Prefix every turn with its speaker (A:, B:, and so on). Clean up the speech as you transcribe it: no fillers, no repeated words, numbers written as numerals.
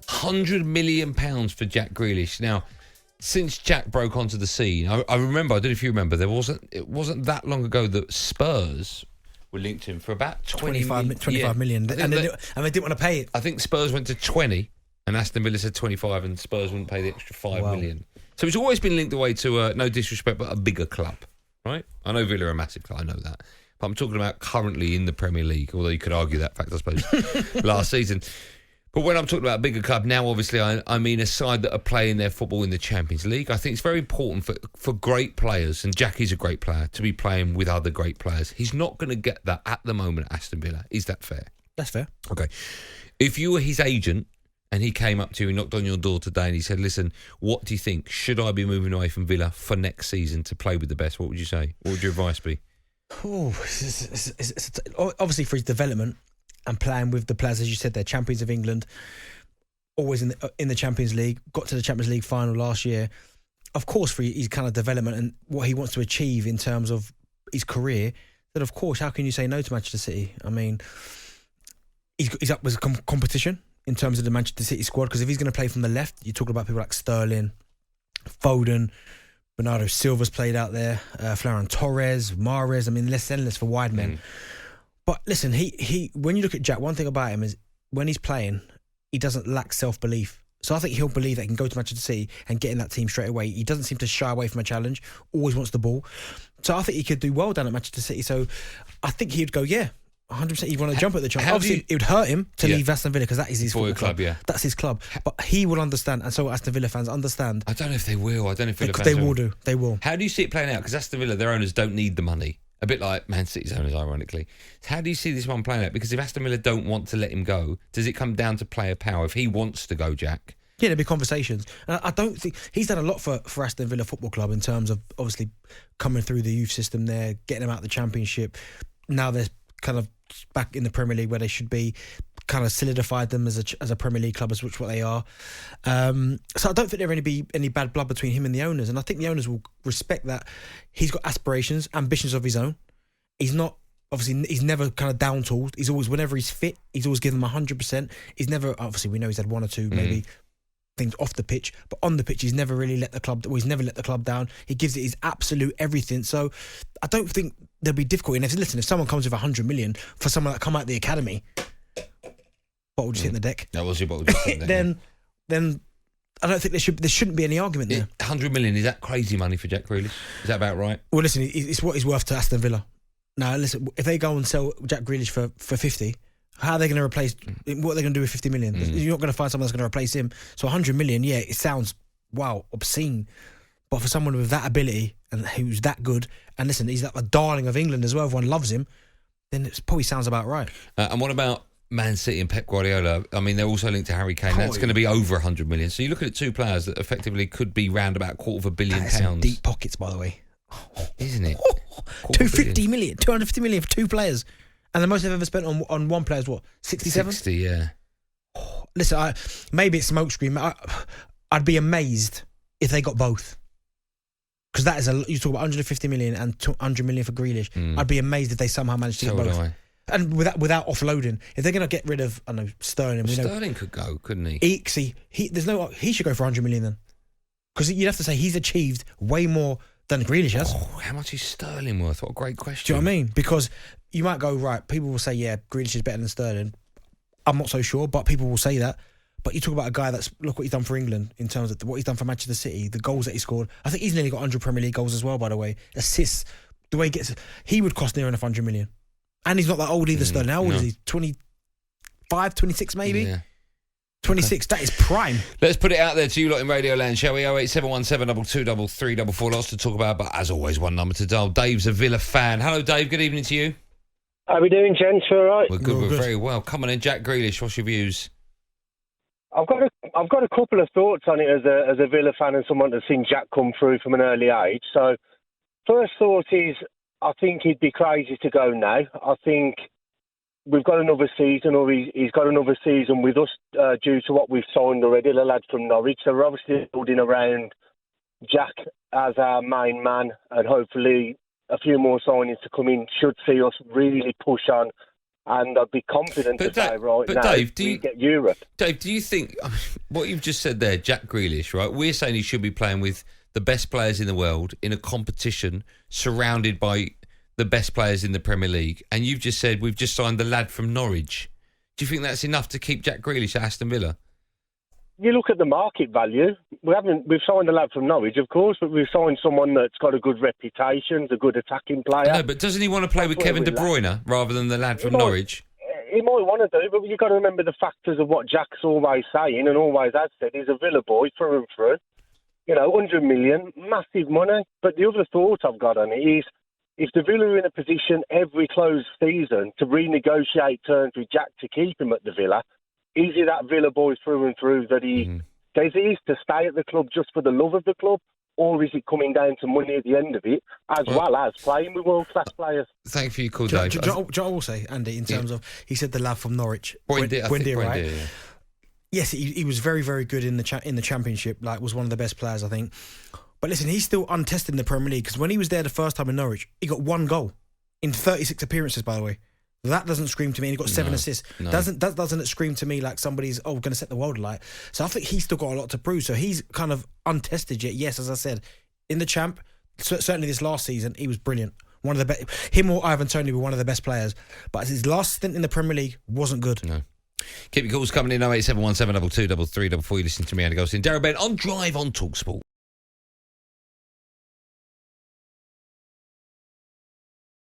A: £100 million for Jack Grealish. Now, since Jack broke onto the scene, I remember, I don't know if you remember, it wasn't that long ago that Spurs were linked to him for about
B: 25 million. And they didn't want to pay it.
A: I think Spurs went to 20 and Aston Villa said 25 and Spurs wouldn't pay the extra 5 million. So it's always been linked away to, no disrespect, but a bigger club, right? I know Villa are a massive club, I know that. But I'm talking about currently in the Premier League, although you could argue that fact, I suppose, last season. But when I'm talking about a bigger club, now obviously I mean a side that are playing their football in the Champions League. I think it's very important for great players, and Jackie's a great player, to be playing with other great players. He's not going to get that at the moment at Aston Villa. Is that fair?
B: That's fair.
A: Okay. If you were his agent and he came up to you and knocked on your door today and he said, listen, what do you think? Should I be moving away from Villa for next season to play with the best? What would you say? What would your advice be?
B: Obviously for his development and playing with the players, as you said, they're champions of England, always in the Champions League, got to the Champions League final last year. Of course, for his kind of development and what he wants to achieve in terms of his career, then of course, how can you say no to Manchester City? I mean, he's up with competition in terms of the Manchester City squad, because if he's going to play from the left, you're talking about people like Sterling, Foden, Bernardo Silva's played out there, Ferran Torres, Mahrez. I mean, less endless for wide men. But listen, he when you look at Jack, one thing about him is when he's playing, he doesn't lack self-belief. So I think he'll believe that he can go to Manchester City and get in that team straight away. He doesn't seem to shy away from a challenge, always wants the ball. So I think he could do well down at Manchester City. So I think he'd go, 100% he'd want to jump at the chance. Obviously, it would hurt him to leave Aston Villa because that is his football club. Yeah. That's his club. But he will understand, and so Aston Villa fans understand.
A: I don't know if they will. I don't know if Villa fans
B: they will do. They will.
A: How do you see it playing out? Because Aston Villa, their owners don't need the money. A bit like Man City's owners, ironically. How do you see this one playing out? Because if Aston Villa don't want to let him go, does it come down to player power? If he wants to go, Jack?
B: Yeah, there'll be conversations. And I don't think... He's done a lot for Aston Villa Football Club in terms of obviously coming through the youth system there, getting them out of the Championship. Now they're kind of back in the Premier League where they should be, kind of solidified them as a Premier League club, as which what they are. So I don't think there'll be any bad blood between him and the owners, and I think the owners will respect that. He's got aspirations, ambitions of his own. He's not, obviously, he's never kind of down tools. He's always, whenever he's fit, he's always given them 100%. He's never, obviously we know he's had one or two maybe things off the pitch, but on the pitch he's never really let the club down. He gives it his absolute everything. So I don't think there'll be difficulty. And if someone comes with 100 million for someone that come out of the academy, bottle just hitting the deck.
A: That was your bottle just hitting the deck.
B: Then I don't think there shouldn't be any argument there.
A: 100 million, is that crazy money for Jack Grealish? Is that about right?
B: Well, listen, it's what he's worth to Aston Villa. Now, listen, if they go and sell Jack Grealish for 50, how are they going to replace... What are they going to do with 50 million? You're not going to find someone that's going to replace him. So 100 million, yeah, it sounds, obscene. But for someone with that ability and who's that good, and listen, he's like a darling of England as well, everyone loves him, then it probably sounds about right.
A: And what about Man City and Pep Guardiola? I mean, they're also linked to Harry Kane. That's going to be over 100 million. So you're looking at two players that effectively could be round about £250 million.
B: Some deep pockets, by the way.
A: Isn't it?
B: 250 million, 250 million for two players. And the most they've ever spent on one player is what? 67?
A: 60, yeah.
B: Listen, maybe it's smokescreen. I'd be amazed if they got both. Because that is you talk about 150 million and 200 million for Grealish. I'd be amazed if they somehow managed to get both. And without offloading, if they're going to get rid of, I don't know, Sterling.
A: Sterling could go, couldn't he?
B: He should go for 100 million then. Because you'd have to say he's achieved way more than Grealish has.
A: How much is Sterling worth? What a great question.
B: Do you know what I mean? Because you might go, right, people will say, yeah, Grealish is better than Sterling. I'm not so sure, but people will say that. But you talk about a guy look what he's done for England in terms of what he's done for Manchester City, the goals that he scored. I think he's nearly got 100 Premier League goals as well, by the way. Assists. The way he would cost near enough 100 million. And he's not that old either, Sterling. How old is he? 25, 26 maybe? Yeah. 26, okay. That is prime.
A: Let's put it out there to you lot in Radio Land, shall we? 08717 223344. Lots to talk about, but as always, one number to dial. Dave's a Villa fan. Hello, Dave. Good evening to you.
C: How are we doing, gents? All right?
A: We're good. We're very well. Come on in, Jack Grealish. What's your views?
C: I've got a couple of thoughts on it as a Villa fan and someone that's seen Jack come through from an early age. So, first thought is, I think he'd be crazy to go now. I think we've got another season, or he's got another season with us due to what we've signed already, the lad from Norwich. So we're obviously building around Jack as our main man, and hopefully a few more signings to come in should see us really push on and I'd be confident to say right now
A: Dave,
C: we get Europe.
A: Dave, do you think what you've just said there, Jack Grealish, right? We're saying he should be playing with the best players in the world in a competition surrounded by the best players in the Premier League, and you've just said we've just signed the lad from Norwich. Do you think that's enough to keep Jack Grealish at Aston Villa?
C: You look at the market value. We've signed a lad from Norwich, of course, but we've signed someone that's got a good reputation, a good attacking player.
A: No, but doesn't he want to play with Kevin De Bruyne rather than the lad from Norwich?
C: He might want to do, but you've got to remember the factors of what Jack's always saying and always has said. He's a Villa boy through and through. 100 million, massive money. But the other thought I've got on it is, if the Villa are in a position every closed season to renegotiate terms with Jack to keep him at the Villa, is he that Villa boy through and through that he says he is to stay at the club just for the love of the club, or is it coming down to money at the end of it, as well as playing with world-class players?
A: Thank you for your call, Dave.
B: Do you know what I will say, Andy, in terms of, he said the lad from Norwich.
A: Buendia,
B: right?
A: Yeah.
B: Yes, he was very, very good in the Championship, was one of the best players, I think. But listen, he's still untested in the Premier League, because when he was there the first time in Norwich, he got 1 goal in 36 appearances, by the way. That doesn't scream to me. And he got 7 assists.
A: No.
B: Doesn't it scream to me like somebody's going to set the world alight? So I think he's still got a lot to prove. So he's kind of untested yet. Yes, as I said, in the Champ, certainly this last season, he was brilliant. One of the best. Him or Ivan Toney were one of the best players. But his last stint in the Premier League wasn't good.
A: No. Keep your calls coming in 08717 2233 before you listen to me, Andy Goldstein. Darren Bent on Drive on talkSPORT.